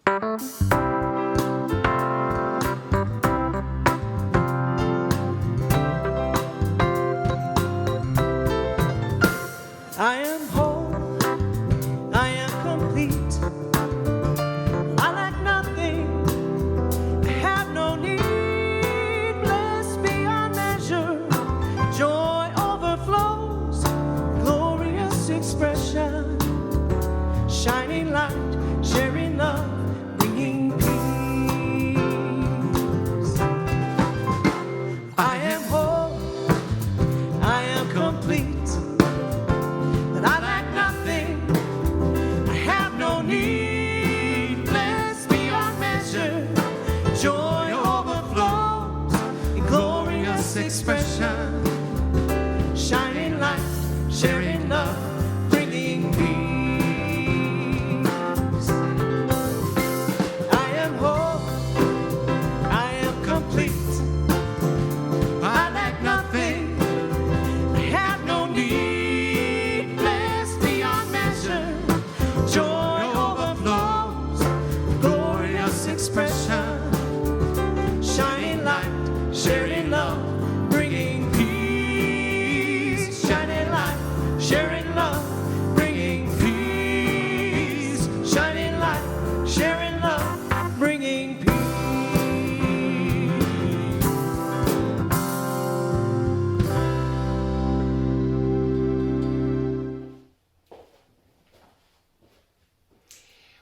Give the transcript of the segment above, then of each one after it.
I am whole, I am complete. I lack nothing, I have no need. Blessed beyond measure, joy overflows, glorious expression, shining light, sharing love, bringing peace. I am whole, I am complete. I lack nothing, I have no need. Blessed beyond measure, joy overflows in glorious expression, shining light, sharing love, bringing peace. I am whole, I am complete. I lack nothing, I have no need. Joy overflows, glorious expression, shining light, sharing love, bringing peace. Shining light, sharing love, bringing peace. Shining light, sharing love, bringing peace.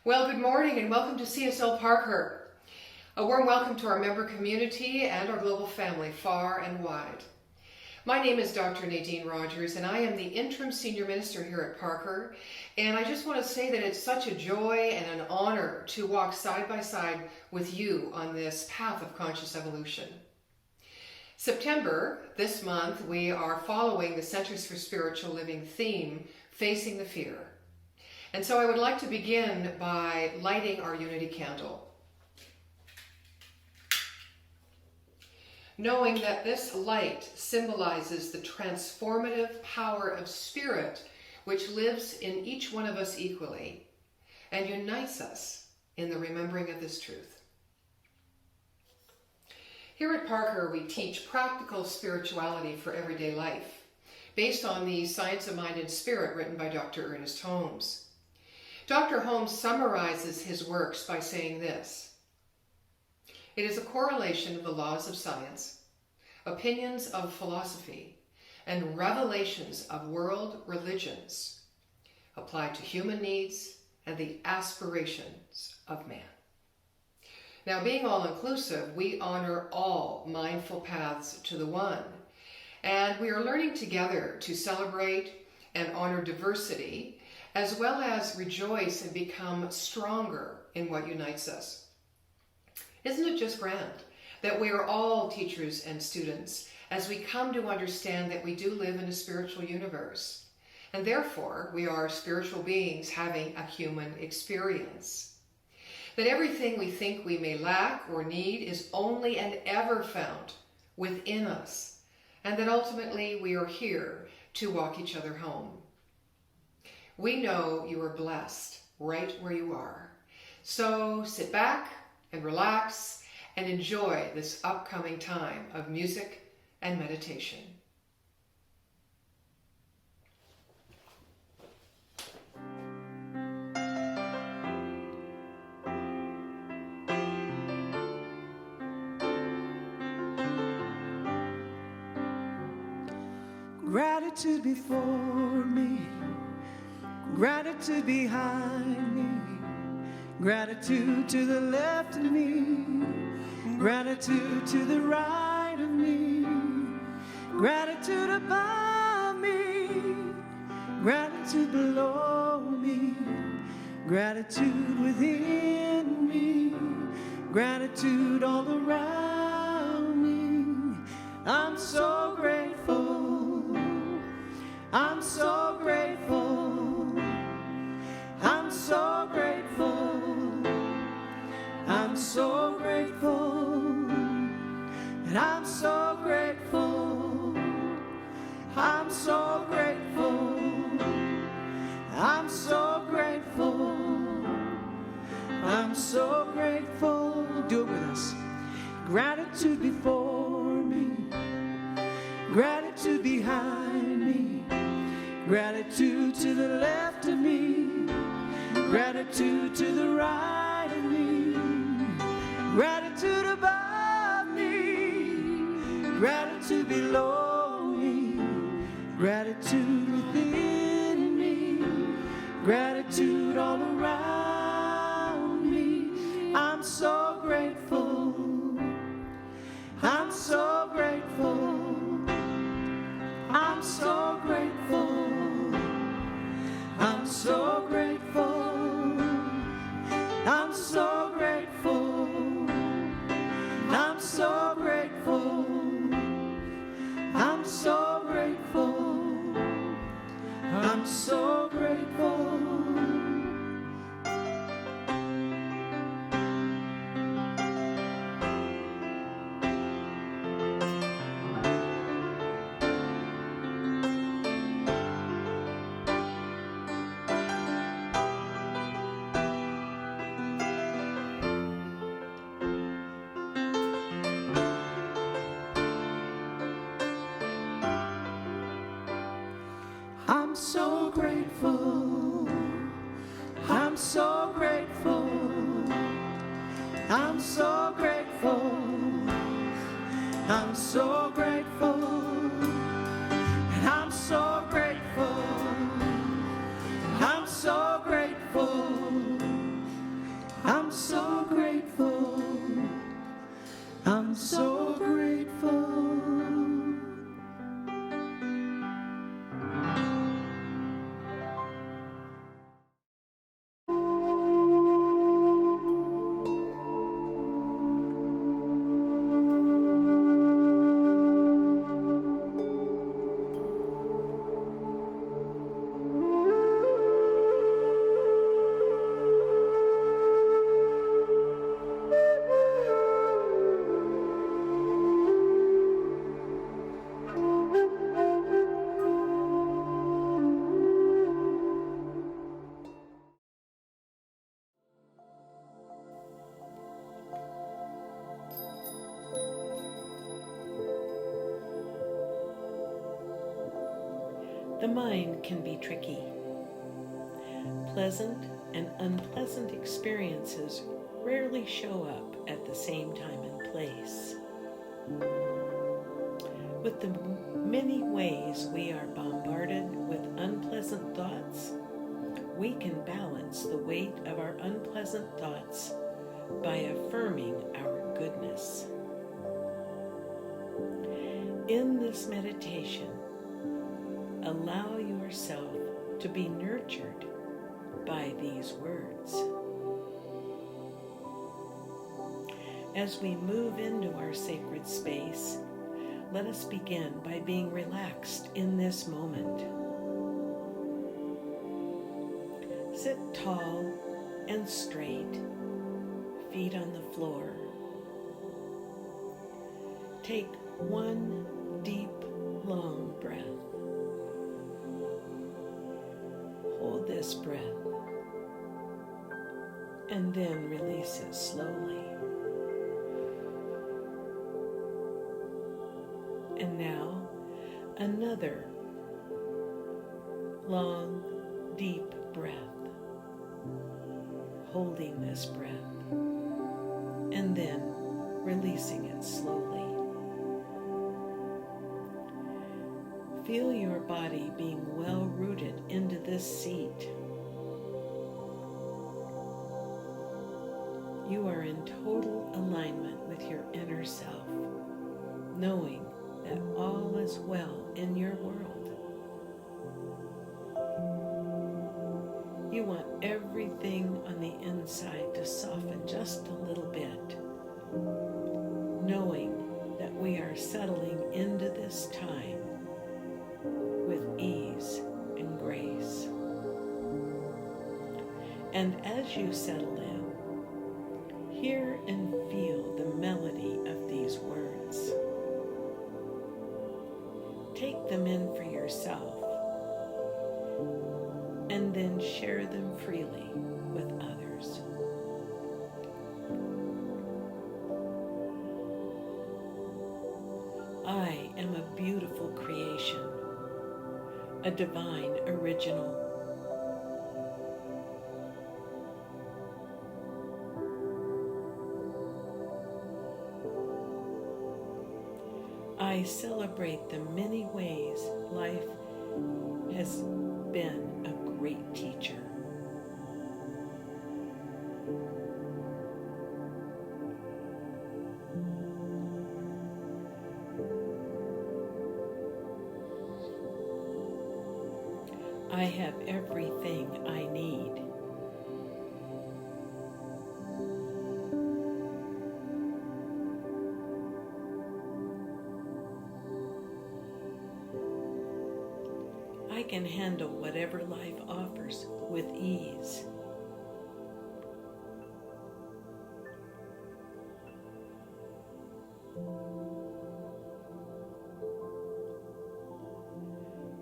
Well, good morning and welcome to CSL Parker. A warm welcome to our member community and our global family, far and wide. My name is Dr. Nadine Rogers and I am the Interim Senior Minister here at Parker. And I just want to say that it's such a joy and an honor to walk side by side with you on this path of conscious evolution. September, this month, we are following the Centers for Spiritual Living theme, Facing the Fear. And so I would like to begin by lighting our unity candle. Knowing that this light symbolizes the transformative power of spirit which lives in each one of us equally and unites us in the remembering of this truth. Here at Parker, we teach practical spirituality for everyday life based on the Science of Mind and Spirit written by Dr. Ernest Holmes. Dr. Holmes summarizes his works by saying this: it is a correlation of the laws of science, opinions of philosophy, and revelations of world religions applied to human needs and the aspirations of man. Now, being all-inclusive, we honor all mindful paths to the One, and we are learning together to celebrate and honor diversity, as well as rejoice and become stronger in what unites us. Isn't it just grand that we are all teachers and students as we come to understand that we do live in a spiritual universe, and therefore we are spiritual beings having a human experience? That everything we think we may lack or need is only and ever found within us, and that ultimately we are here to walk each other home. We know you are blessed right where you are. So sit back and relax and enjoy this upcoming time of music and meditation. Gratitude before me, gratitude behind me, gratitude to the left of me, gratitude to the right of me, gratitude above me, gratitude below me, gratitude within me, gratitude all around me. I'm so grateful, I'm so grateful, I'm so grateful, I'm so grateful, and I'm so grateful, I'm so grateful, I'm so grateful, I'm so grateful. Do it with us. Gratitude before me, gratitude behind me, gratitude to the left of me, gratitude to the right of me, gratitude above me, gratitude below me, gratitude within me, gratitude all around me. I'm so grateful. I'm so grateful. I'm so grateful. I'm so grateful. I'm so grateful. I'm so grateful. I'm so grateful. I'm so grateful. I'm so grateful. I'm so grateful. I'm so grateful. I'm so grateful. And I'm so grateful. I'm so grateful. I'm so grateful. I'm so grateful. The mind can be tricky. Pleasant and unpleasant experiences rarely show up at the same time and place. With the many ways we are bombarded with unpleasant thoughts, we can balance the weight of our unpleasant thoughts by affirming our goodness. In this meditation, allow yourself to be nurtured by these words. As we move into our sacred space, let us begin by being relaxed in this moment. Sit tall and straight, feet on the floor. Take one deep, long breath. Hold this breath and then release it slowly. And now, another long, deep breath. Holding this breath and then releasing it slowly. Feel your body being well rooted into this seat. You are in total alignment with your inner self, knowing that all is well in your world. You want everything on the inside to soften just a little bit, knowing that we are settling into this time with ease and grace. And as you settle in, hear and feel the melody of these words. Take them in for yourself and then share them freely with others. a divine original. I celebrate the many ways life has been a great teacher. I have everything I need. I can handle whatever life offers with ease.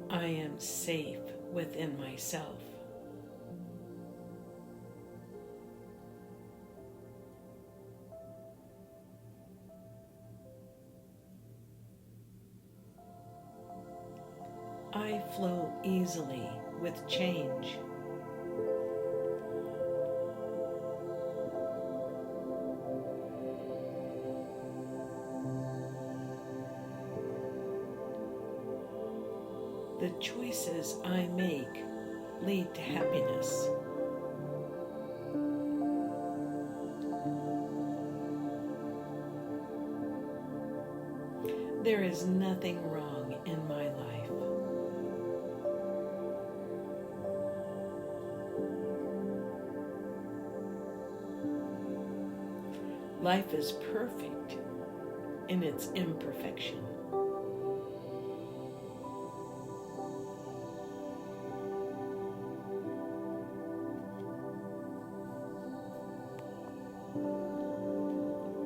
I am safe within myself. I flow easily with change. The choices I make lead to happiness. There is nothing wrong in my life. Life is perfect in its imperfection.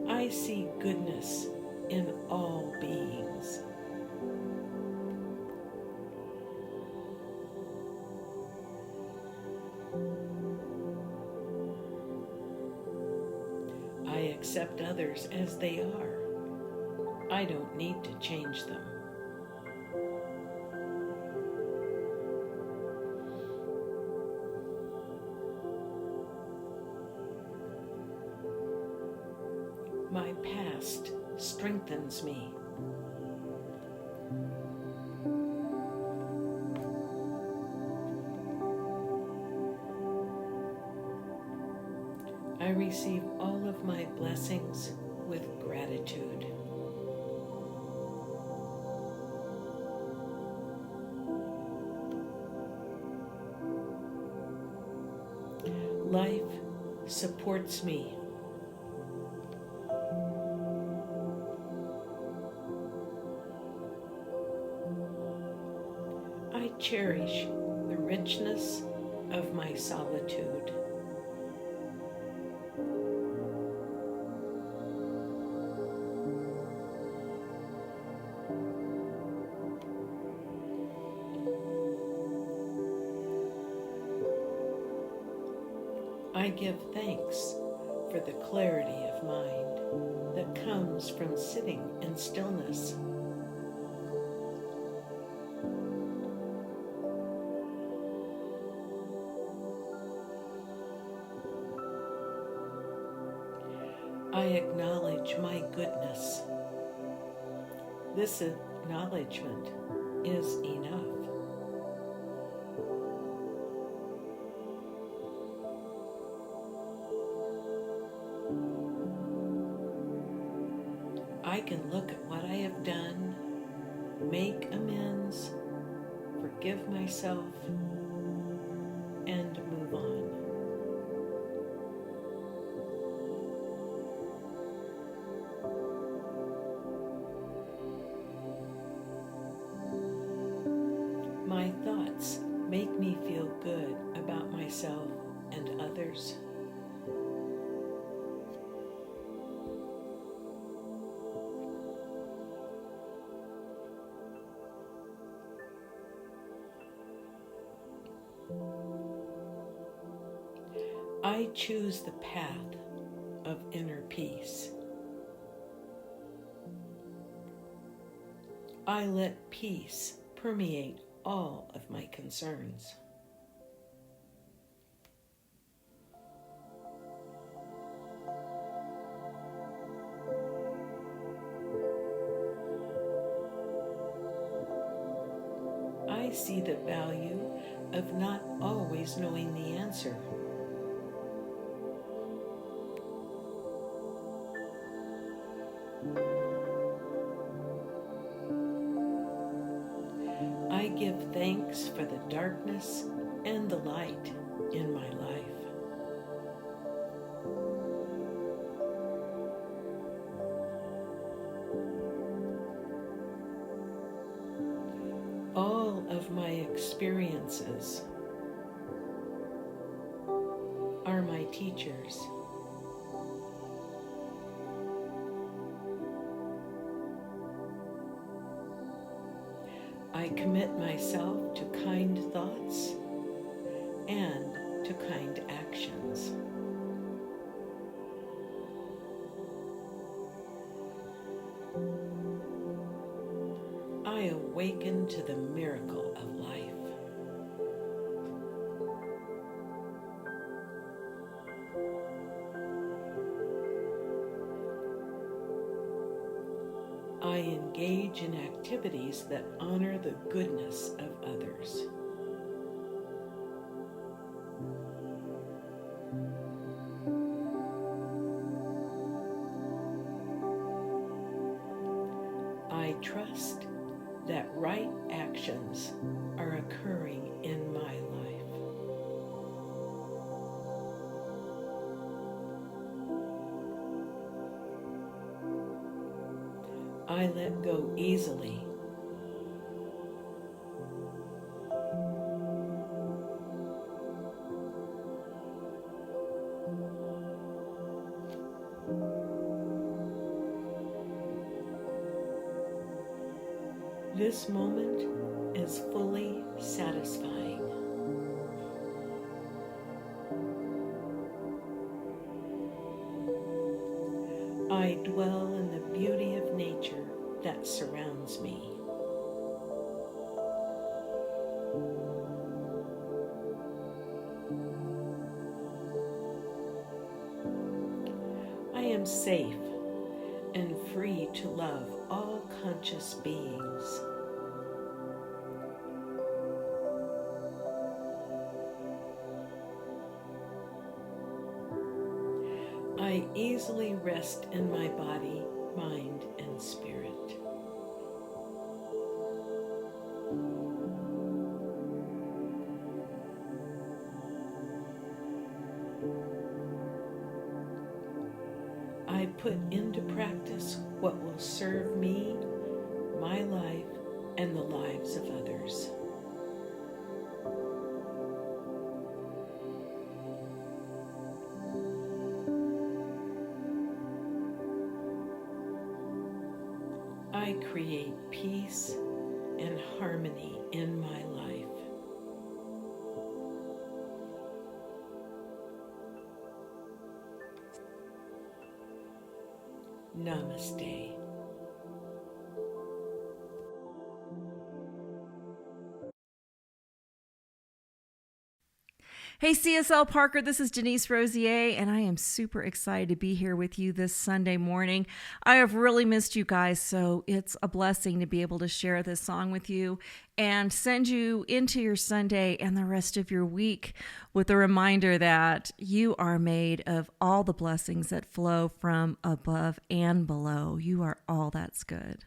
I see goodness in all beings. I accept others as they are. I don't need to change them. My past strengthens me. I receive all of my blessings with gratitude. Life supports me. I cherish the richness of my solitude. I give thanks for the clarity of mind that comes from sitting in stillness. I acknowledge my goodness. This acknowledgement is enough. I can look at what I have done, make amends, forgive myself, and move on. My thoughts make me feel good about myself and others. I choose the path of inner peace. I let peace permeate all of my concerns. I see the value of not always knowing the answer. I give thanks for the darkness and the light in my life. All of my experiences are my teachers. I commit myself to kind thoughts and to kind actions. I awaken to the miracle of life. I engage in activities that honor the goodness of others. I trust that right actions are occurring in my life. I let go easily. This moment is fully satisfying. I dwell in the beauty of nature that surrounds me. I am safe and free to love all conscious beings. I easily rest in my body, mind, and spirit. I put into practice what will serve me, my life, and the lives of others. I create peace and harmony in my life. Namaste. Hey CSL Parker, this is Denise Rosier, and I am super excited to be here with you this Sunday morning. I have really missed you guys, so it's a blessing to be able to share this song with you and send you into your Sunday and the rest of your week with a reminder that you are made of all the blessings that flow from above and below. You are all that's good.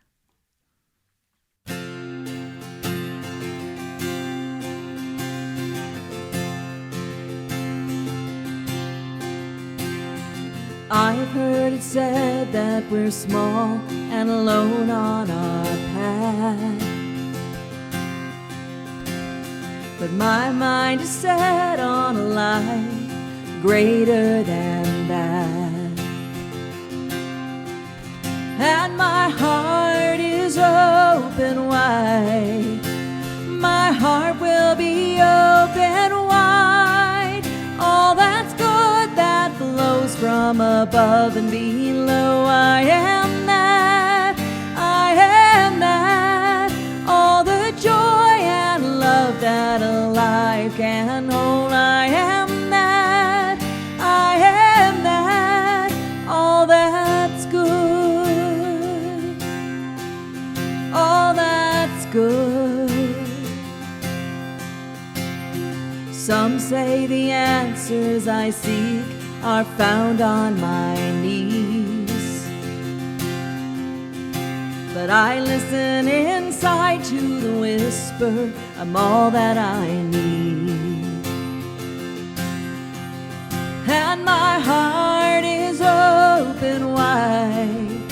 I've heard it said that we're small and alone on our path, but my mind is set on a life greater than that, and my heart is open wide. My heart will be open wide. All that's good that flows from above and below. I am that. I am that. All the joy and Some say the answers I seek are found on my knees, but I listen inside to the whisper, I'm all that I need. And my heart is open wide,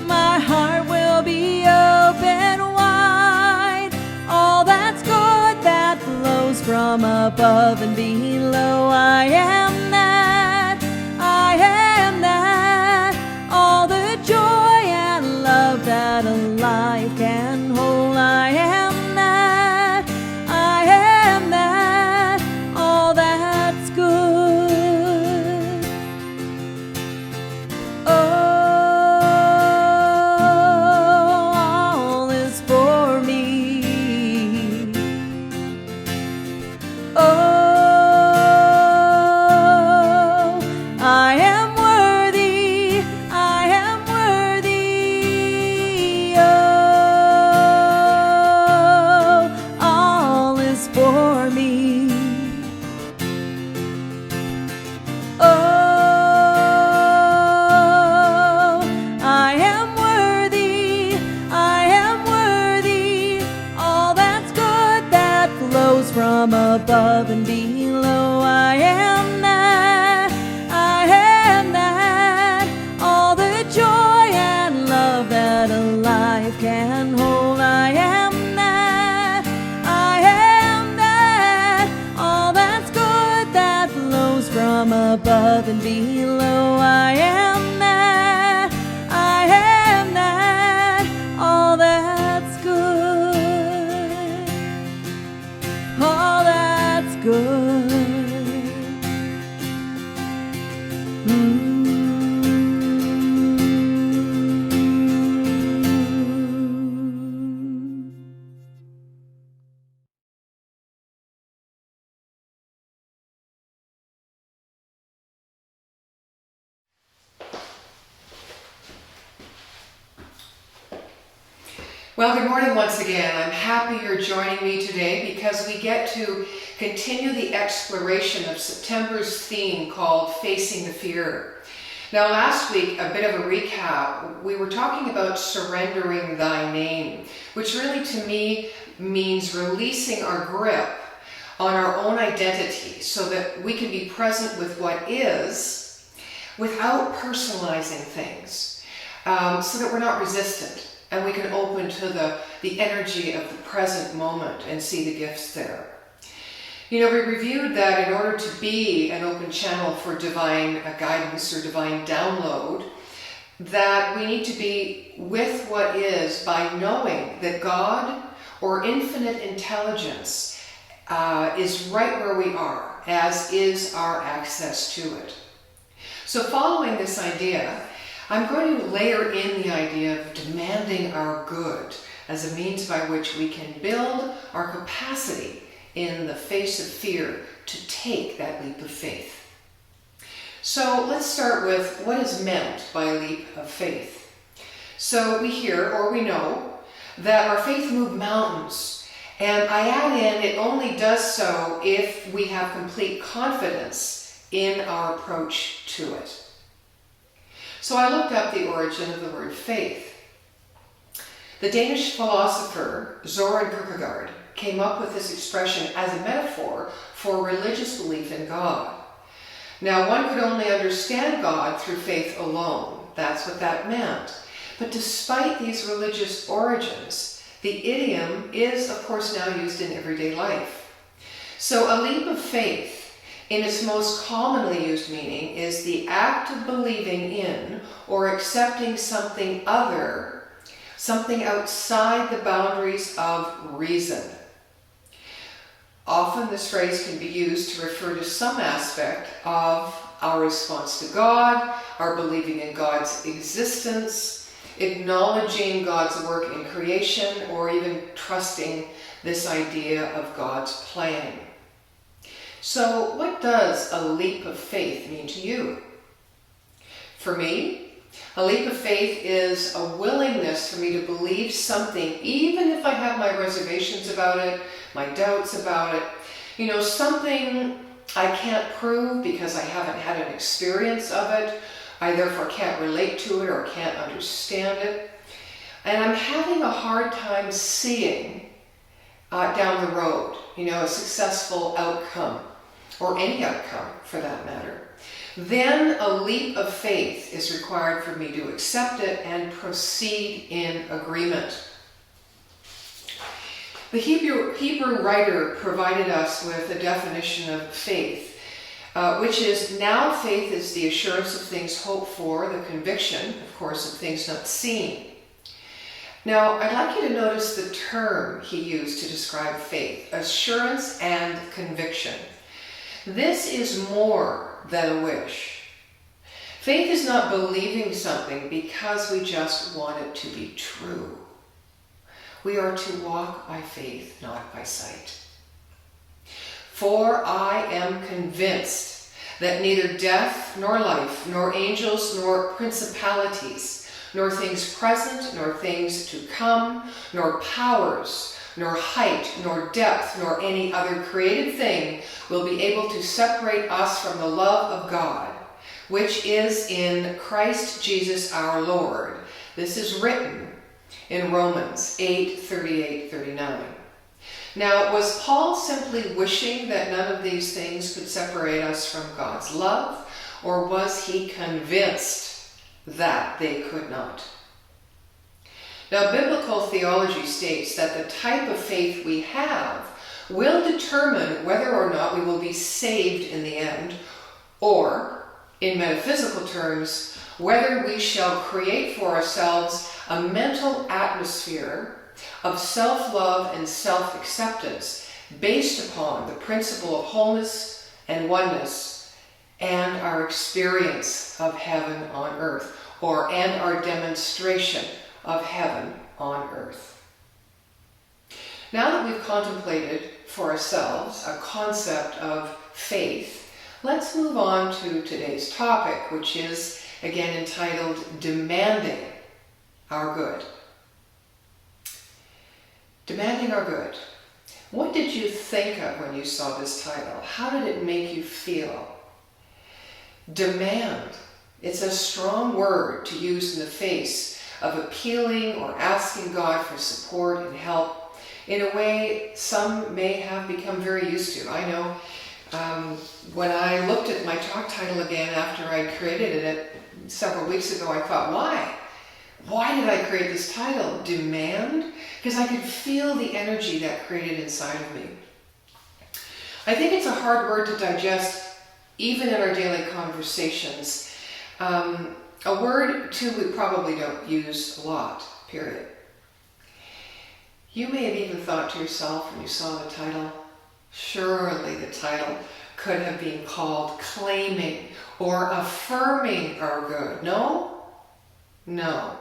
my heart will be open wide. All that's good that flows from above and below, I am that, I am that. All the joy and love that a life can hold, I am that, I am that. All that's good. All is for me. I am worthy, I am worthy. All is for me. I am worthy, I am worthy. All that's good that flows from above and below, I am that, I am that. All the joy and love that a life can hold, I am that, I am that. All that's good that flows from above and below, I am that, I am that. All that's good, all that's good. Well, good morning once again. I'm happy you're joining me today because we get to continue the exploration of September's theme called Facing the Fear. Now, last week, a bit of a recap, we were talking about surrendering thy name, which really to me means releasing our grip on our own identity so that we can be present with what is without personalizing things, so that we're not resistant. And we can open to the energy of the present moment and see the gifts there. You know, we reviewed that in order to be an open channel for divine guidance or divine download, that we need to be with what is by knowing that God or infinite intelligence is right where we are, as is our access to it. So following this idea, I'm going to layer in the idea of demanding our good as a means by which we can build our capacity in the face of fear to take that leap of faith. So let's start with what is meant by a leap of faith. So we hear, or we know, that our faith moves mountains. And I add in, it only does so if we have complete confidence in our approach to it. So I looked up the origin of the word faith. The Danish philosopher Søren Kierkegaard came up with this expression as a metaphor for religious belief in God. Now, one could only understand God through faith alone. That's what that meant. But despite these religious origins, the idiom is, of course, now used in everyday life. So a leap of faith, in its most commonly used meaning, is the act of believing in or accepting something other, something outside the boundaries of reason. Often this phrase can be used to refer to some aspect of our response to God, our believing in God's existence, acknowledging God's work in creation, or even trusting this idea of God's plan. So what does a leap of faith mean to you? For me, a leap of faith is a willingness for me to believe something, even if I have my reservations about it, my doubts about it, Something I can't prove because I haven't had an experience of it. I therefore can't relate to it or can't understand it. And I'm having a hard time seeing down the road, a successful outcome, or any outcome for that matter. Then a leap of faith is required for me to accept it and proceed in agreement. The Hebrew writer provided us with a definition of faith, which is, now faith is the assurance of things hoped for, the conviction, of course, of things not seen. Now, I'd like you to notice the term he used to describe faith, assurance and conviction. This is more than a wish. Faith is not believing something because we just want it to be true. We are to walk by faith, not by sight. For I am convinced that neither death nor life, nor angels nor principalities, nor things present, nor things to come, nor powers, nor height, nor depth, nor any other created thing will be able to separate us from the love of God, which is in Christ Jesus our Lord. This is written in Romans 8:38-39. Now, was Paul simply wishing that none of these things could separate us from God's love, or was he convinced that they could not? Now, biblical theology states that the type of faith we have will determine whether or not we will be saved in the end, or, in metaphysical terms, whether we shall create for ourselves a mental atmosphere of self-love and self-acceptance based upon the principle of wholeness and oneness and our experience of heaven on earth, and our demonstration of heaven on earth. Now that we've contemplated for ourselves a concept of faith, let's move on to today's topic, which is again entitled Demanding Our Good. Demanding Our Good. What did you think of when you saw this title? How did it make you feel? Demand. It's a strong word to use in the face of appealing or asking God for support and help in a way some may have become very used to. I know when I looked at my talk title again after I created it several weeks ago, I thought, why? Why did I create this title, Demand? Because I could feel the energy that created inside of me. I think it's a hard word to digest, even in our daily conversations. A word, too, we probably don't use a lot, period. You may have even thought to yourself when you saw the title, surely the title could have been called Claiming or Affirming Our Good. No? No.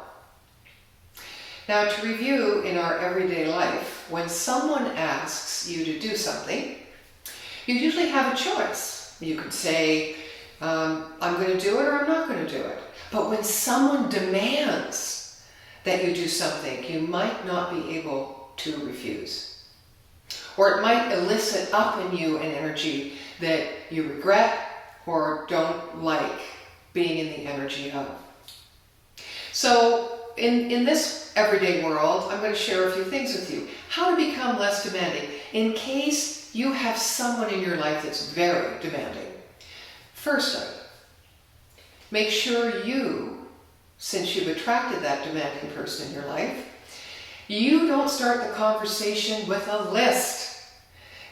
Now, to review, in our everyday life, when someone asks you to do something, you usually have a choice. You could say, I'm going to do it or I'm not going to do it. But when someone demands that you do something, you might not be able to refuse. Or it might elicit up in you an energy that you regret or don't like being in the energy of. So in this everyday world, I'm going to share a few things with you. How to become less demanding in case you have someone in your life that's very demanding. Firstly, make sure you, since you've attracted that demanding person in your life, you don't start the conversation with a list.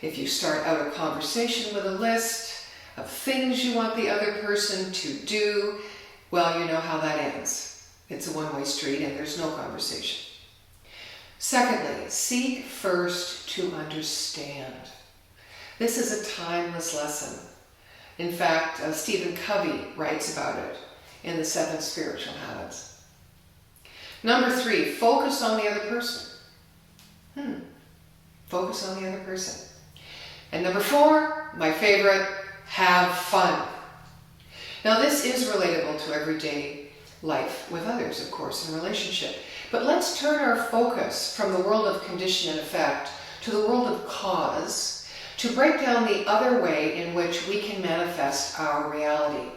If you start out a conversation with a list of things you want the other person to do, well, you know how that ends. It's a one-way street and there's no conversation. Secondly, seek first to understand. This is a timeless lesson. In fact, Stephen Covey writes about it in The 7 Spiritual Habits. Number 3, focus on the other person. Focus on the other person. And number 4, my favorite, have fun. Now this is relatable to everyday life with others, of course, in relationship. But let's turn our focus from the world of condition and effect to the world of cause, to break down the other way in which we can manifest our reality.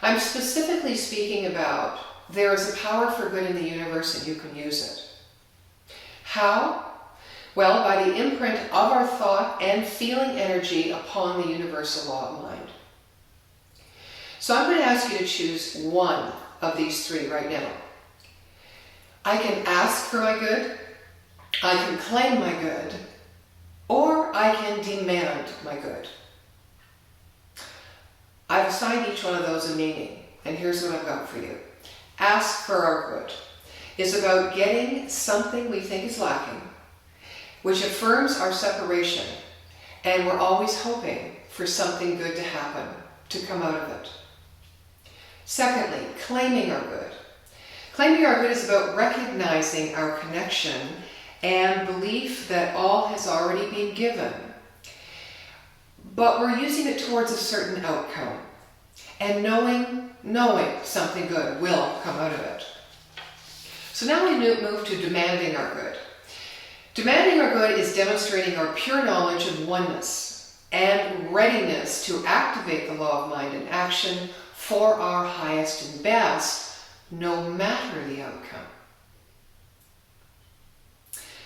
I'm specifically speaking about there is a power for good in the universe and you can use it. How? Well, by the imprint of our thought and feeling energy upon the universal law of mind. So I'm going to ask you to choose one of these three right now. I can ask for my good, I can claim my good, or I can demand my good. I've assigned each one of those a meaning, and here's what I've got for you. Ask for our good is about getting something we think is lacking, which affirms our separation, and we're always hoping for something good to happen, to come out of it. Secondly, claiming our good. Claiming our good is about recognizing our connection and belief that all has already been given, but we're using it towards a certain outcome, and knowing something good will come out of it. So now we move to demanding our good. Demanding our good is demonstrating our pure knowledge of oneness and readiness to activate the law of mind in action for our highest and best, no matter the outcome.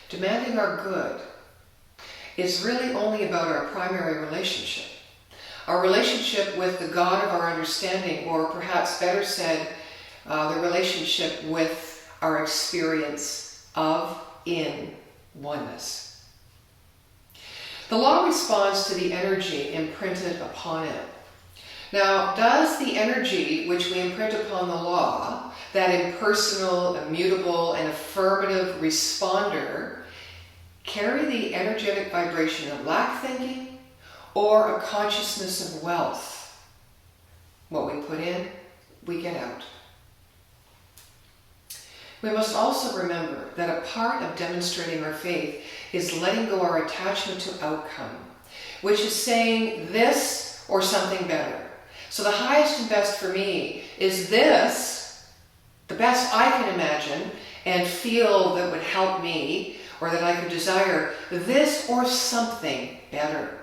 Demanding our good is really only about our primary relationship. Our relationship with the God of our understanding, or perhaps better said, the relationship with our experience of in oneness. The law responds to the energy imprinted upon it. Now, does the energy which we imprint upon the law, that impersonal, immutable, and affirmative responder, carry the energetic vibration of lack thinking or a consciousness of wealth? What we put in, we get out. We must also remember that a part of demonstrating our faith is letting go our attachment to outcome, which is saying this or something better. So the highest and best for me is this, the best I can imagine and feel that would help me or that I could desire, this or something better.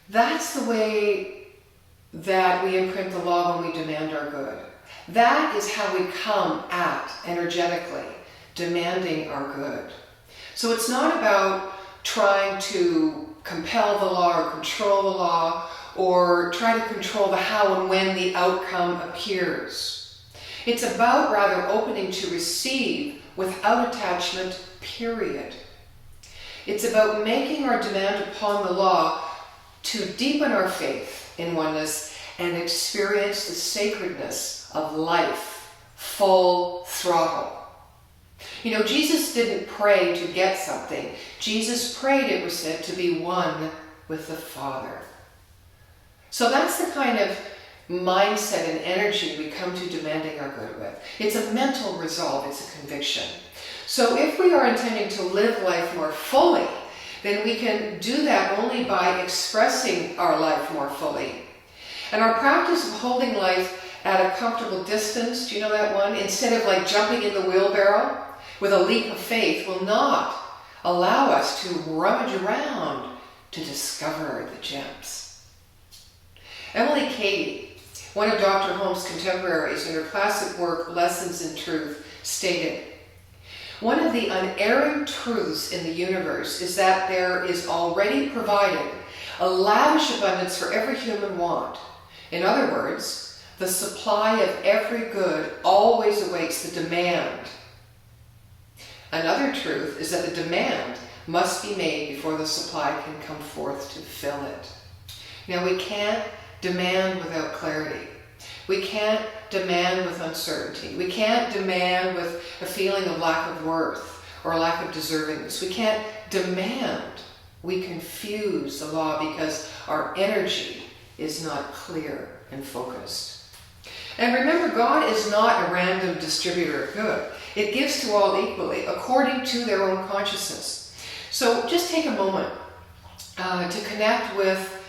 That's the way that we imprint the law when we demand our good. That is how we come at energetically demanding our good. So it's not about trying to compel the law or control the law or try to control the how and when the outcome appears. It's about rather opening to receive without attachment, period. It's about making our demand upon the law to deepen our faith in oneness and experience the sacredness of life, full throttle. You know, Jesus didn't pray to get something. Jesus prayed, it was said, to be one with the Father. So that's the kind of mindset and energy we come to demanding our good with. It's a mental resolve, it's a conviction. So if we are intending to live life more fully, then we can do that only by expressing our life more fully. And our practice of holding life at a comfortable distance, do you know that one? Instead of like jumping in the wheelbarrow with a leap of faith, will not allow us to rummage around to discover the gems. Emily Cady, one of Dr. Holmes' contemporaries, in her classic work, Lessons in Truth, stated, "One of the unerring truths in the universe is that there is already provided a lavish abundance for every human want. In other words, the supply of every good always awaits the demand. Another truth is that the demand must be made before the supply can come forth to fill it." Now, we can't demand without clarity. We can't demand with uncertainty. We can't demand with a feeling of lack of worth or lack of deservingness. We can't demand. We confuse the law because our energy is not clear and focused. And remember, God is not a random distributor of good. It gives to all equally, according to their own consciousness. So just take a moment to connect with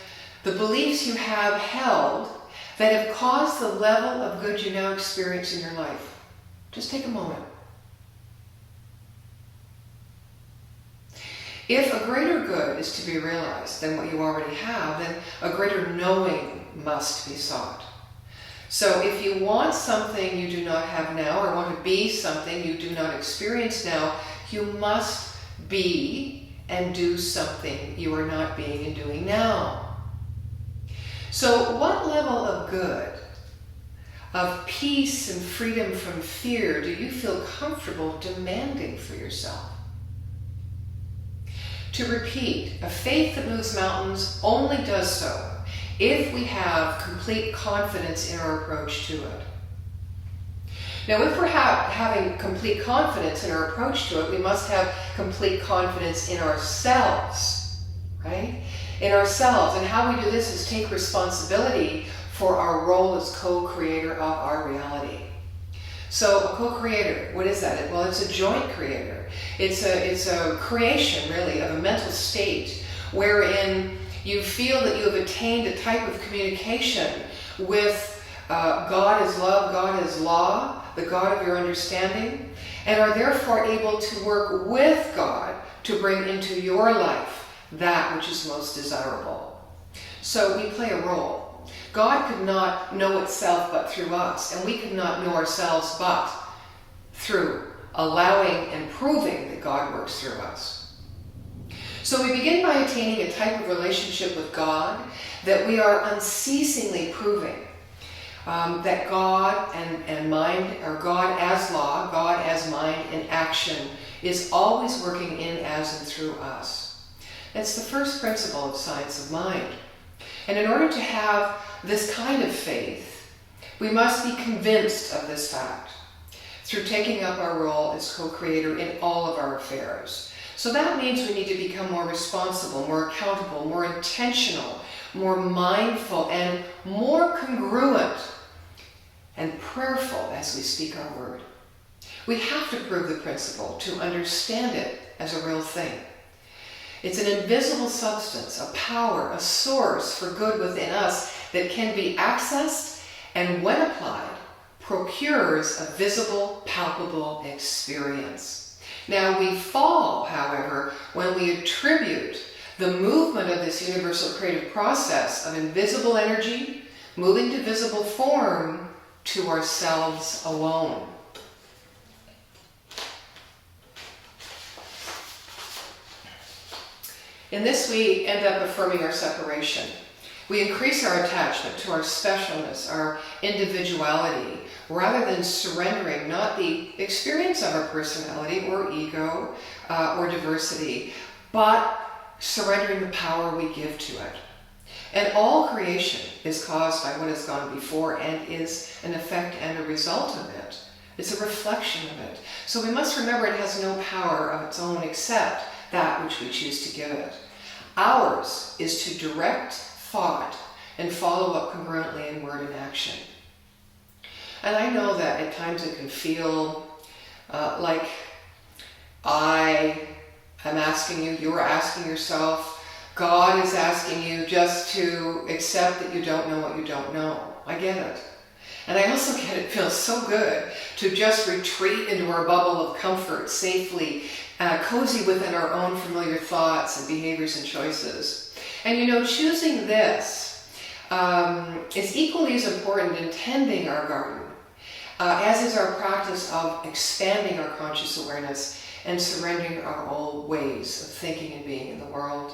the beliefs you have held that have caused the level of good you now experience in your life. Just take a moment. If a greater good is to be realized than what you already have, then a greater knowing must be sought. So if you want something you do not have now, or want to be something you do not experience now, you must be and do something you are not being and doing now. So what level of good, of peace and freedom from fear, do you feel comfortable demanding for yourself? To repeat, a faith that moves mountains only does so if we have complete confidence in our approach to it. Now, if we're having complete confidence in our approach to it, we must have complete confidence in ourselves, right? In ourselves. And how we do this is take responsibility for our role as co-creator of our reality. So a co-creator, what is that? Well, it's a joint creator. It's a creation, really, of a mental state wherein you feel that you have attained a type of communication with God as love, God as law, the God of your understanding, and are therefore able to work with God to bring into your life that which is most desirable. So we play a role. God could not know itself but through us, and we could not know ourselves but through allowing and proving that God works through us. So we begin by attaining a type of relationship with God that we are unceasingly proving that God and mind, or God as law, God as mind and action, is always working in, as, and through us. That's the first principle of science of mind. And in order to have this kind of faith, we must be convinced of this fact through taking up our role as co-creator in all of our affairs. So that means we need to become more responsible, more accountable, more intentional, more mindful, and more congruent and prayerful as we speak our word. We have to prove the principle to understand it as a real thing. It's an invisible substance, a power, a source for good within us that can be accessed and, when applied, procures a visible, palpable experience. Now, we fall, however, when we attribute the movement of this universal creative process of invisible energy moving to visible form to ourselves alone. In this, we end up affirming our separation. We increase our attachment to our specialness, our individuality, rather than surrendering not the experience of our personality or ego or diversity, but surrendering the power we give to it. And all creation is caused by what has gone before and is an effect and a result of it. It's a reflection of it. So we must remember it has no power of its own except that which we choose to give it. Ours is to direct thought and follow up congruently in word and action. And I know that at times it can feel like I am asking you, you're asking yourself, God is asking you just to accept that you don't know what you don't know. I get it. And I also get it feels so good to just retreat into our bubble of comfort safely, cozy within our own familiar thoughts and behaviors and choices. And you know, choosing this is equally as important in tending our garden, as is our practice of expanding our conscious awareness and surrendering our old ways of thinking and being in the world.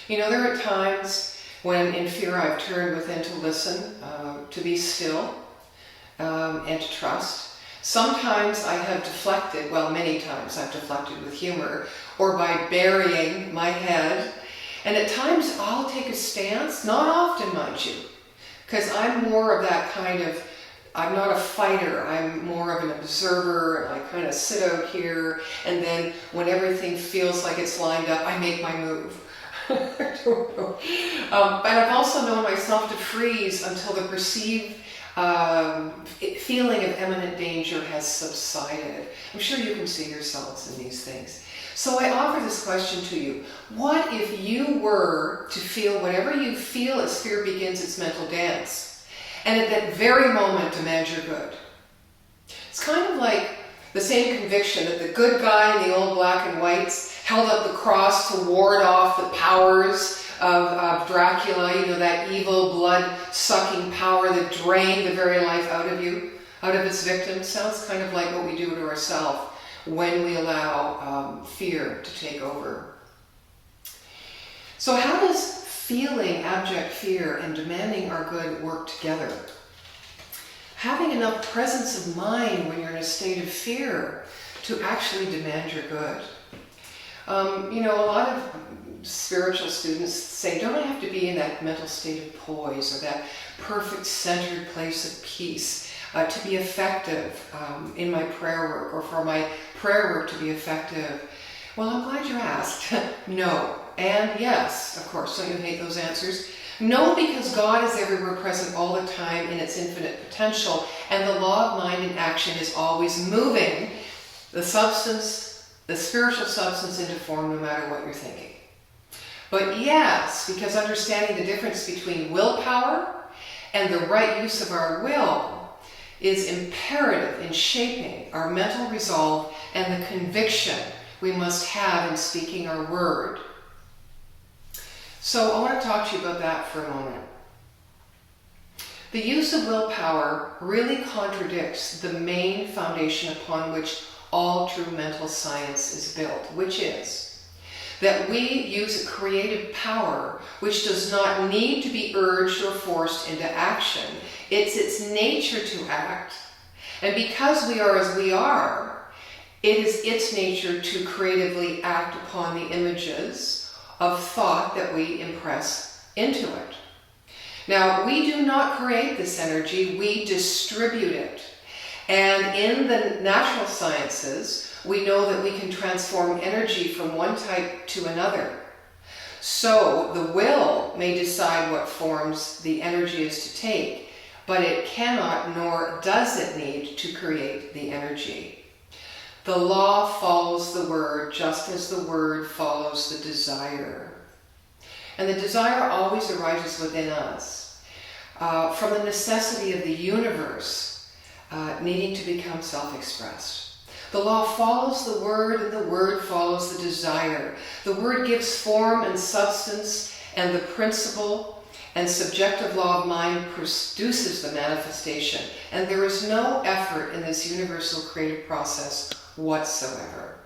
You know, there are times when in fear I've turned within to listen, to be still, and to trust. Sometimes I have deflected, well, many times I've deflected with humor or by burying my head. And at times I'll take a stance, not often, mind you, because I'm more of that kind of, I'm not a fighter, I'm more of an observer, and I kind of sit out here, and then when everything feels like it's lined up, I make my move. I don't know. But I've also known myself to freeze until the perceived feeling of imminent danger has subsided. I'm sure you can see yourselves in these things. So I offer this question to you. What if you were to feel whatever you feel as fear begins its mental dance, and at that very moment demand your good? It's kind of like The same conviction that the good guy in the old black and whites held up the cross to ward off the powers of Dracula, you know, that evil blood-sucking power that drained the very life out of you, out of its victims. Sounds kind of like what we do to ourselves when we allow fear to take over. So how does feeling abject fear and demanding our good work together? Having enough presence of mind when you're in a state of fear to actually demand your good. You know, a lot of spiritual students say, don't I have to be in that mental state of poise or that perfect centered place of peace to be effective in my prayer work, or for my prayer work to be effective? Well, I'm glad you asked. No. And yes, of course. Don't you hate those answers? No, because God is everywhere present all the time in its infinite potential, and the law of mind in action is always moving the substance, the spiritual substance, into form no matter what you're thinking. But yes, because understanding the difference between willpower and the right use of our will is imperative in shaping our mental resolve and the conviction we must have in speaking our word. So I want to talk to you about that for a moment. The use of willpower really contradicts the main foundation upon which all true mental science is built, which is that we use a creative power which does not need to be urged or forced into action. It's its nature to act. And because we are as we are, it is its nature to creatively act upon the images of thought that we impress into it. Now, we do not create this energy, we distribute it. And in the natural sciences, we know that we can transform energy from one type to another. So the will may decide what forms the energy is to take, but it cannot nor does it need to create the energy. The law follows the word just as the word follows the desire. And the desire always arises within us from the necessity of the universe needing to become self-expressed. The law follows the word and the word follows the desire. The word gives form and substance, and the principle and subjective law of mind produces the manifestation. And there is no effort in this universal creative process whatsoever.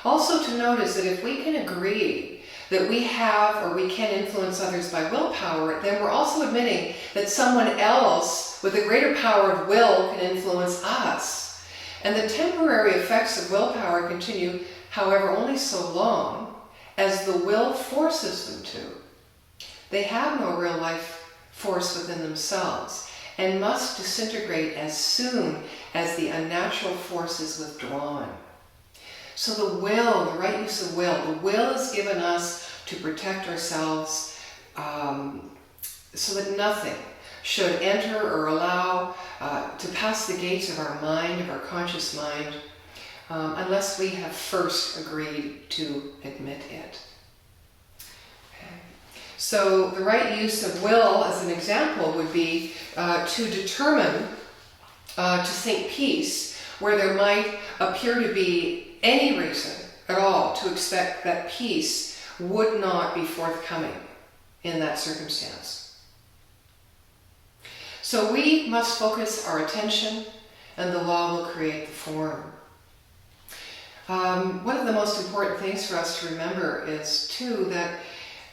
Also to note is that if we can agree that we have or we can influence others by willpower, then we're also admitting that someone else with a greater power of will can influence us. And the temporary effects of willpower continue, however, only so long as the will forces them to. They have no real life force within themselves and must disintegrate as soon as the unnatural force is withdrawn. So the will, the right use of will, the will is given us to protect ourselves so that nothing should enter or allow to pass the gates of our mind, of our conscious mind, unless we have first agreed to admit it. Okay. So the right use of will, as an example, would be to determine to think peace where there might appear to be any reason at all to expect that peace would not be forthcoming in that circumstance. So we must focus our attention, and the law will create the form. One of the most important things for us to remember is, too, that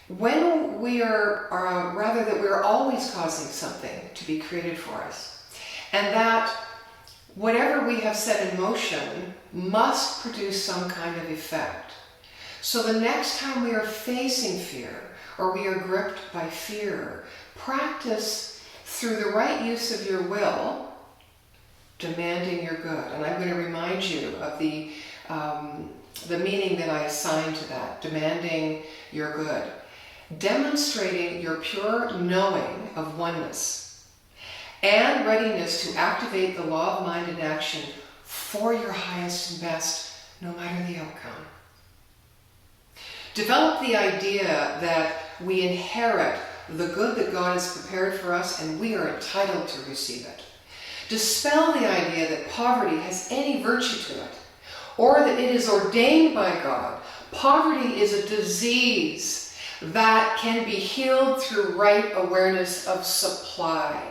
when we that we're always causing something to be created for us, and that whatever we have set in motion must produce some kind of effect. So the next time we are facing fear, or we are gripped by fear, practice through the right use of your will, demanding your good. And I'm going to remind you of the meaning that I assign to that, demanding your good. Demonstrating your pure knowing of oneness and readiness to activate the law of mind in action for your highest and best, no matter the outcome. Develop the idea that we inherit the good that God has prepared for us, and we are entitled to receive it. Dispel the idea that poverty has any virtue to it, or that it is ordained by God. Poverty is a disease that can be healed through right awareness of supply.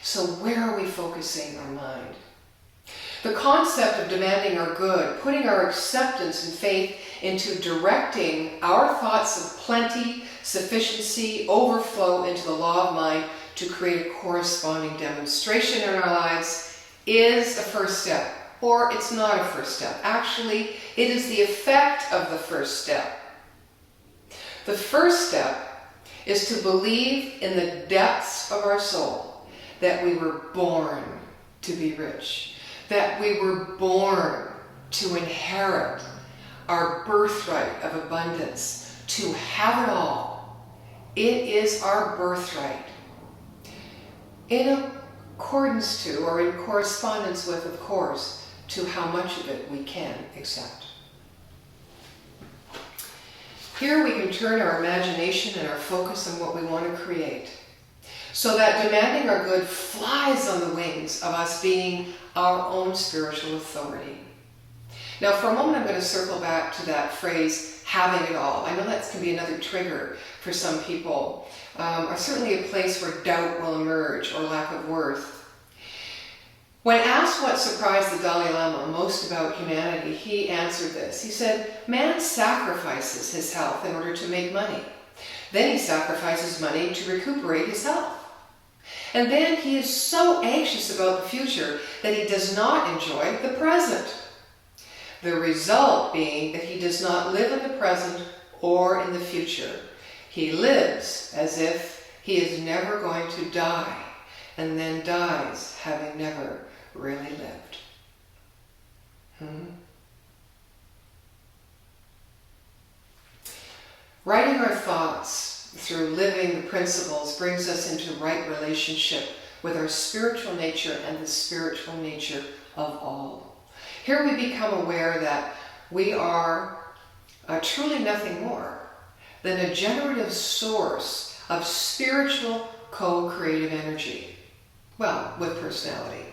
So where are we focusing our mind? The concept of demanding our good, putting our acceptance and faith into directing our thoughts of plenty, sufficiency, overflow into the law of mind to create a corresponding demonstration in our lives is a first step. Or it's not a first step. Actually, it is the effect of the first step. The first step is to believe in the depths of our soul that we were born to be rich, that we were born to inherit our birthright of abundance, to have it all. It is our birthright. In accordance to, or in correspondence with, of course, to how much of it we can accept. Here we can turn our imagination and our focus on what we want to create, so that demanding our good flies on the wings of us being our own spiritual authority. Now, for a moment, I'm going to circle back to that phrase, having it all. I know that can be another trigger for some people, or certainly a place where doubt will emerge or lack of worth. When asked what surprised the Dalai Lama most about humanity, he answered this. He said, man sacrifices his health in order to make money. Then he sacrifices money to recuperate his health. And then he is so anxious about the future that he does not enjoy the present. The result being that he does not live in the present or in the future. He lives as if he is never going to die, and then dies having never really lived. Writing our thoughts through living the principles brings us into right relationship with our spiritual nature and the spiritual nature of all. Here we become aware that we are truly nothing more than a generative source of spiritual co-creative energy. Well, with personality.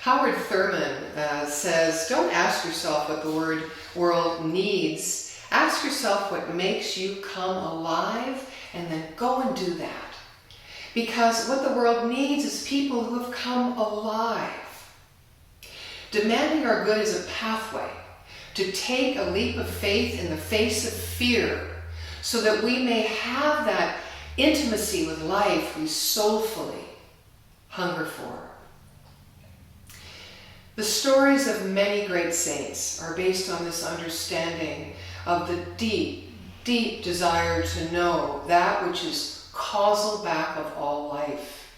Howard Thurman says, don't ask yourself what the world needs. Ask yourself what makes you come alive, and then go and do that. Because what the world needs is people who have come alive. Demanding our good is a pathway to take a leap of faith in the face of fear, so that we may have that intimacy with life we soulfully hunger for. The stories of many great saints are based on this understanding of the deep, deep desire to know that which is causal back of all life.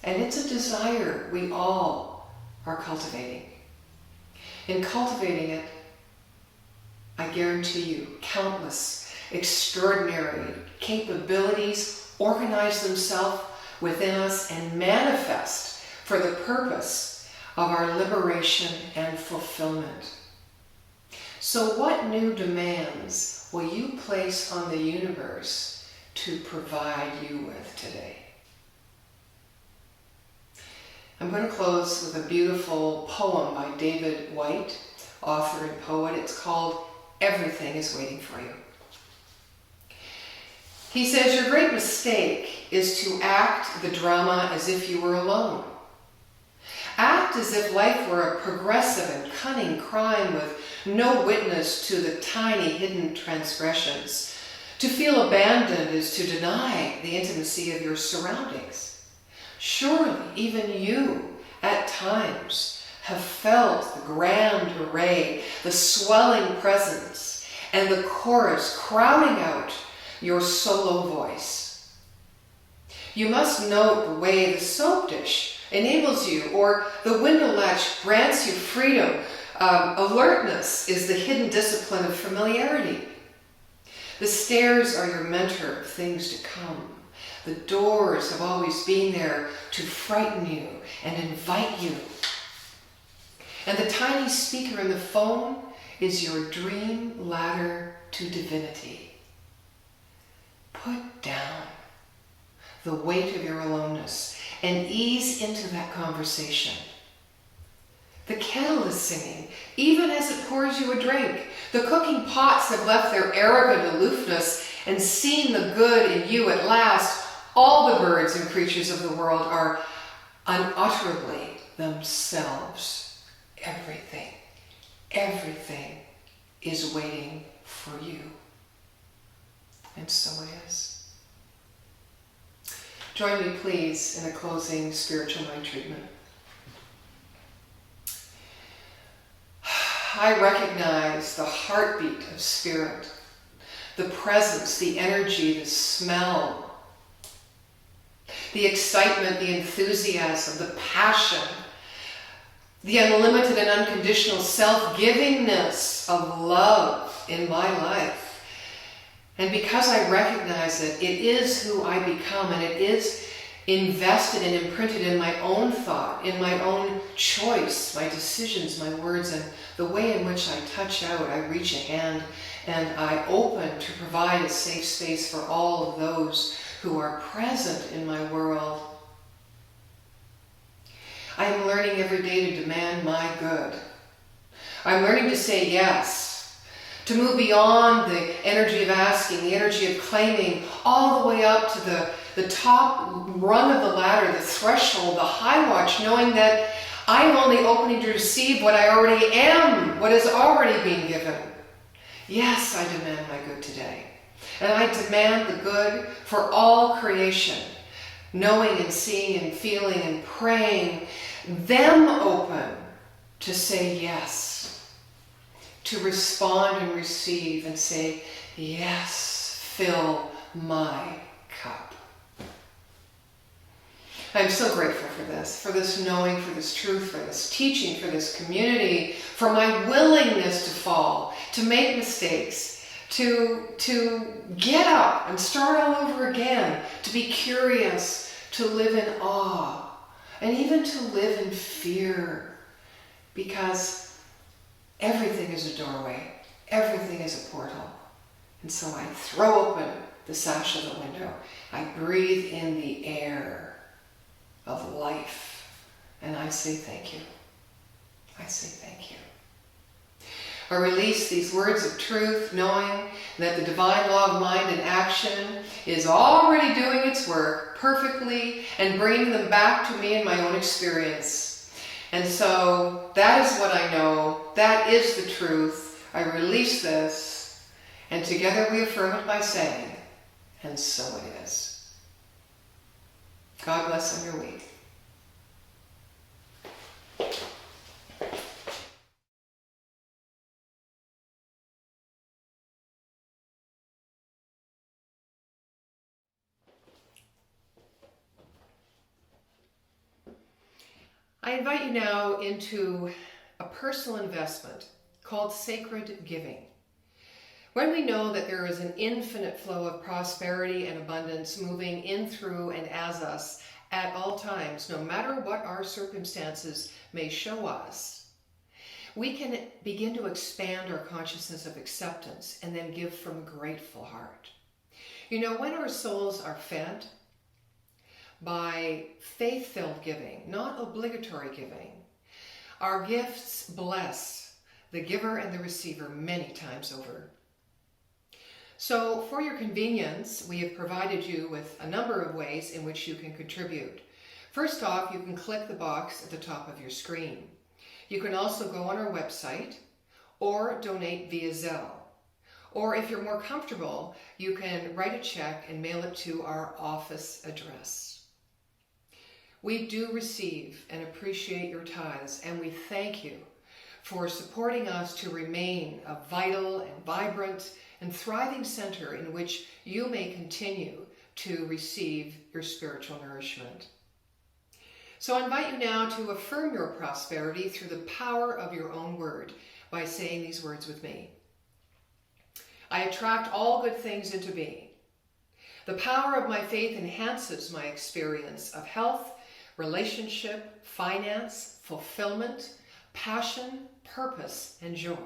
And it's a desire we all are cultivating. In cultivating it, I guarantee you, countless extraordinary capabilities organize themselves within us and manifest for the purpose of our liberation and fulfillment. So what new demands will you place on the universe to provide you with today? I'm going to close with a beautiful poem by David White, author and poet. It's called Everything is Waiting for You. He says, your great mistake is to act the drama as if you were alone. Act as if life were a progressive and cunning crime with no witness to the tiny hidden transgressions. To feel abandoned is to deny the intimacy of your surroundings. Surely even you, at times, have felt the grand array, the swelling presence, and the chorus crowding out your solo voice. You must note the way the soap dish enables you, or the window latch grants you freedom. Alertness is the hidden discipline of familiarity. The stairs are your mentor of things to come. The doors have always been there to frighten you and invite you. And the tiny speaker in the phone is your dream ladder to divinity. Put down the weight of your aloneness and ease into that conversation. The kettle is singing, even as it pours you a drink. The cooking pots have left their arrogant aloofness and seen the good in you at last. All the birds and creatures of the world are unutterably themselves. Everything is waiting for you. And so it is. Join me, please, in a closing spiritual mind treatment. I recognize the heartbeat of spirit, the presence, the energy, the smell, the excitement, the enthusiasm, the passion, the unlimited and unconditional self-givingness of love in my life. And because I recognize it, it is who I become, and it is invested and imprinted in my own thought, in my own choice, my decisions, my words, and the way in which I touch out. I reach a hand and I open to provide a safe space for all of those who are present in my world. I am learning every day to demand my good. I'm learning to say yes, to move beyond the energy of asking, the energy of claiming, all the way up to the top rung of the ladder, the threshold, the high watch, knowing that I'm only opening to receive what I already am, what has already been given. Yes, I demand my good today. And I demand the good for all creation, knowing and seeing and feeling and praying them open to say yes, to respond and receive and say, yes, fill my cup. I'm so grateful for this knowing, for this truth, for this teaching, for this community, for my willingness to fall, to make mistakes, to get up and start all over again, to be curious, to live in awe, and even to live in fear, because everything is a doorway, everything is a portal. And so I throw open the sash of the window, I breathe in the air of life, and I say thank you. I say thank you. I release these words of truth, knowing that the divine law of mind and action is already doing its work perfectly and bringing them back to me in my own experience. And so that is what I know. That is the truth. I release this, and together we affirm it by saying, and so it is. God bless on your week. I invite you now into a personal investment called sacred giving. When we know that there is an infinite flow of prosperity and abundance moving in, through, and as us at all times, no matter what our circumstances may show us, we can begin to expand our consciousness of acceptance and then give from a grateful heart. You know, when our souls are fed by faith-filled giving, not obligatory giving, our gifts bless the giver and the receiver many times over. So for your convenience, we have provided you with a number of ways in which you can contribute. First off, you can click the box at the top of your screen. You can also go on our website or donate via Zelle. Or if you're more comfortable, you can write a check and mail it to our office address. We do receive and appreciate your tithes, and we thank you for supporting us to remain a vital and vibrant and thriving center in which you may continue to receive your spiritual nourishment. So I invite you now to affirm your prosperity through the power of your own word by saying these words with me. I attract all good things into being. The power of my faith enhances my experience of health, relationship, finance, fulfillment, passion, purpose, and joy.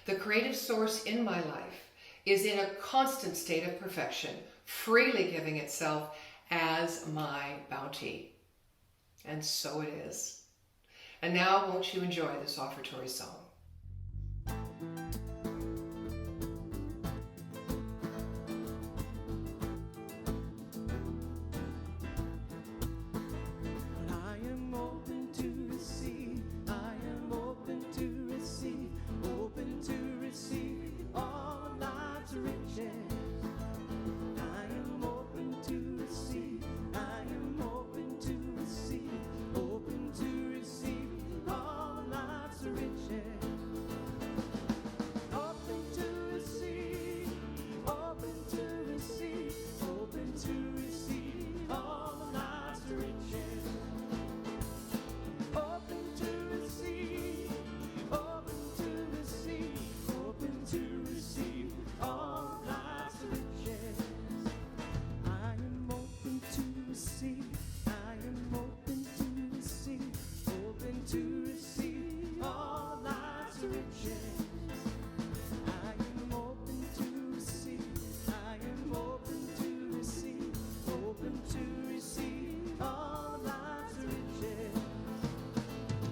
The creative source in my life is in a constant state of perfection, freely giving itself as my bounty. And so it is. And now won't you enjoy this offertory song? I am open to receive, I am open to receive, open to receive all life's riches. I am open to receive, I am open to receive, open to receive all life's riches. Open to receive, open to receive, open to receive all life's riches. Open to receive, open to receive, open to receive all life's riches. I am open to receive, I am open to receive, open to receive all life's riches. I am open to receive, I am open to receive, open to receive all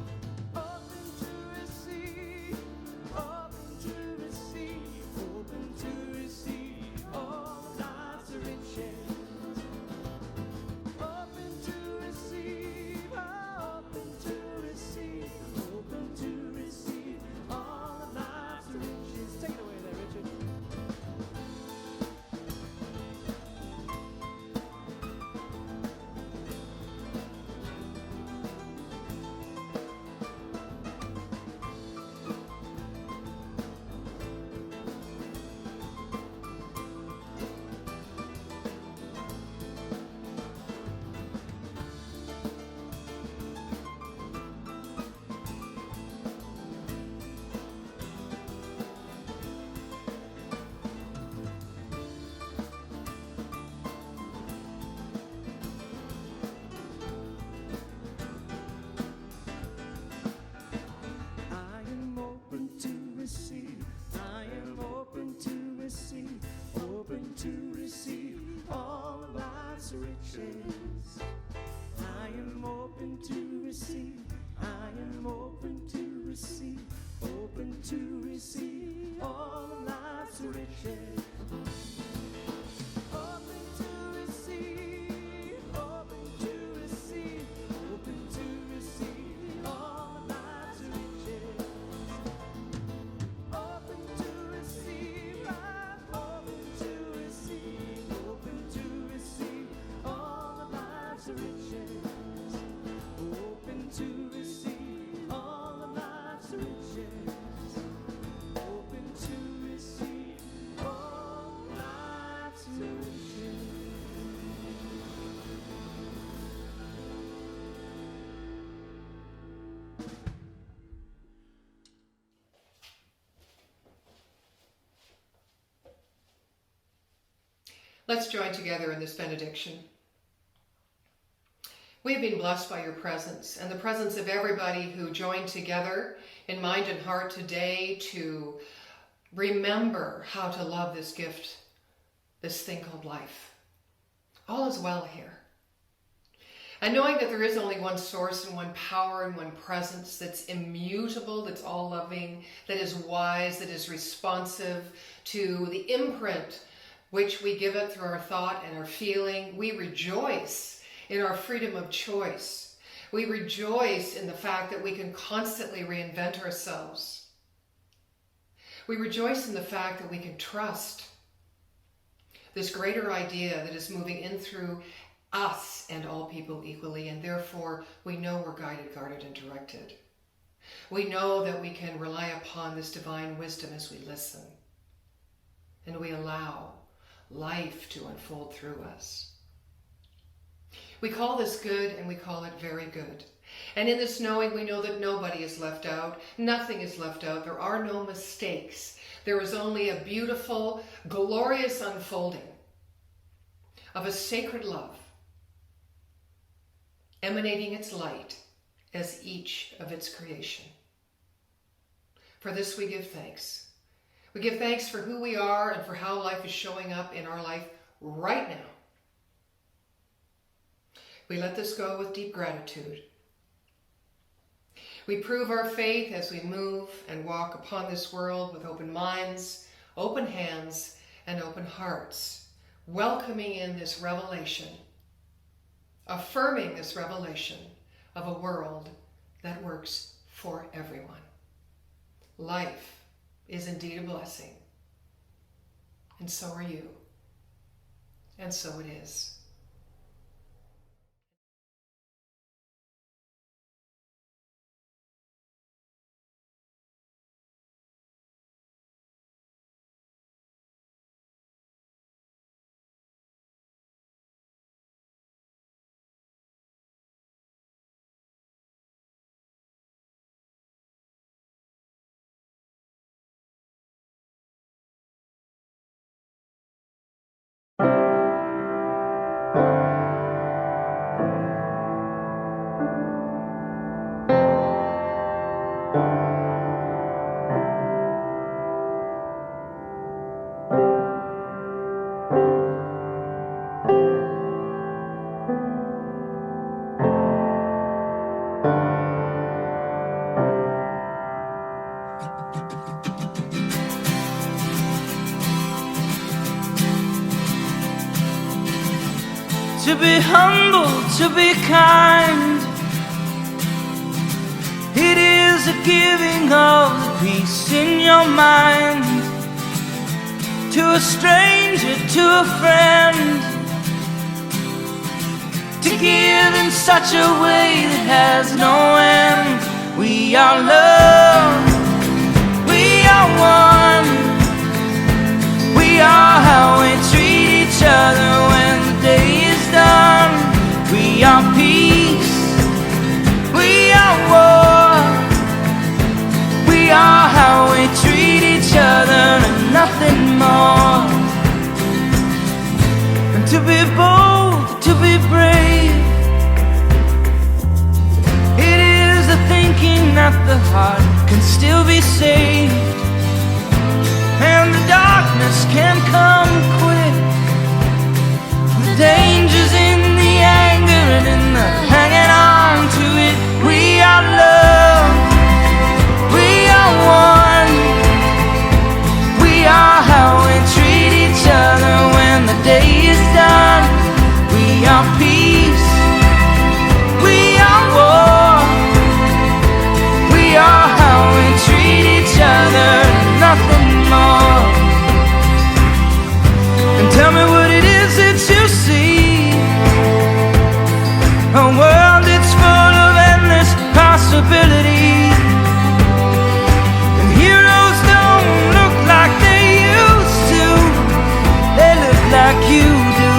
life's riches. Open to receive, open to receive, open to receive all life's riches. Open to receive, open to receive, open to receive all life's riches. Take it away there, Richard. I am open to receive, I am open to receive, open to receive all of life's riches. I am open to receive, I am open to receive, open to receive all of life's riches. Open to receive, open to receive, open to receive all of life's riches. Open to receive, I'm open to receive, open to receive all of life's riches. Open to receive all of life's riches. Open to receive all life's riches. Let's join together in this benediction. We've been blessed by your presence and the presence of everybody who joined together in mind and heart today to remember how to love this gift, this thing called life. All is well here. And knowing that there is only one source and one power and one presence that's immutable, that's all-loving, that is wise, that is responsive to the imprint which we give it through our thought and our feeling. We rejoice in our freedom of choice. We rejoice in the fact that we can constantly reinvent ourselves. We rejoice in the fact that we can trust this greater idea that is moving in through us and all people equally, and therefore we know we're guided, guarded, and directed. We know that we can rely upon this divine wisdom as we listen, and we allow life to unfold through us. We call this good, and we call it very good. And in this knowing, we know that nobody is left out. Nothing is left out. There are no mistakes. There is only a beautiful, glorious unfolding of a sacred love, emanating its light as each of its creation. For this we give thanks. We give thanks for who we are and for how life is showing up in our life right now. We let this go with deep gratitude. We prove our faith as we move and walk upon this world with open minds, open hands, and open hearts, welcoming in this revelation, affirming this revelation of a world that works for everyone. Life is indeed a blessing, and so are you, and so it is. To be humble, to be kind, it is a giving of the peace in your mind. To a stranger, to a friend, to give in such a way that has no end. We are love, we are one, we are how we treat each other when the day is done. We are peace, we are war, we are how we treat each other and nothing more. And to be bold, to be brave, it is the thinking that the heart can still be saved, and the darkness can come quick. The danger's in the anger and in the hanging on to it. We are love, we are one, we are how we treat each other when the day is done. We are peace, we are war, we are how we treat each other, nothing more. And tell me what it is that you see, a world that's full of endless possibility. And heroes don't look like they used to, they look like you do.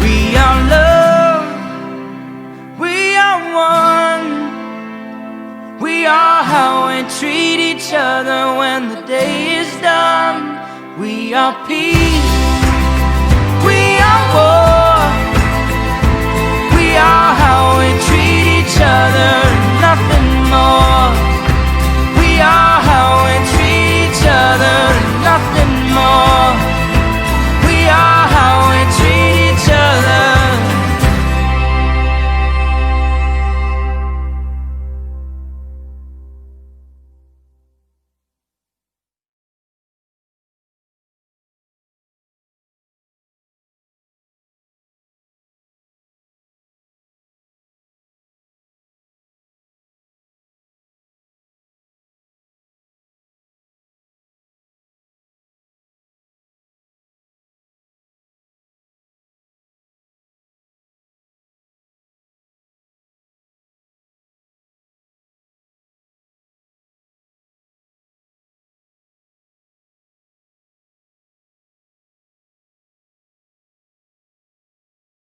We are love, we are one, we are how we treat each other when the day is done. We are peace,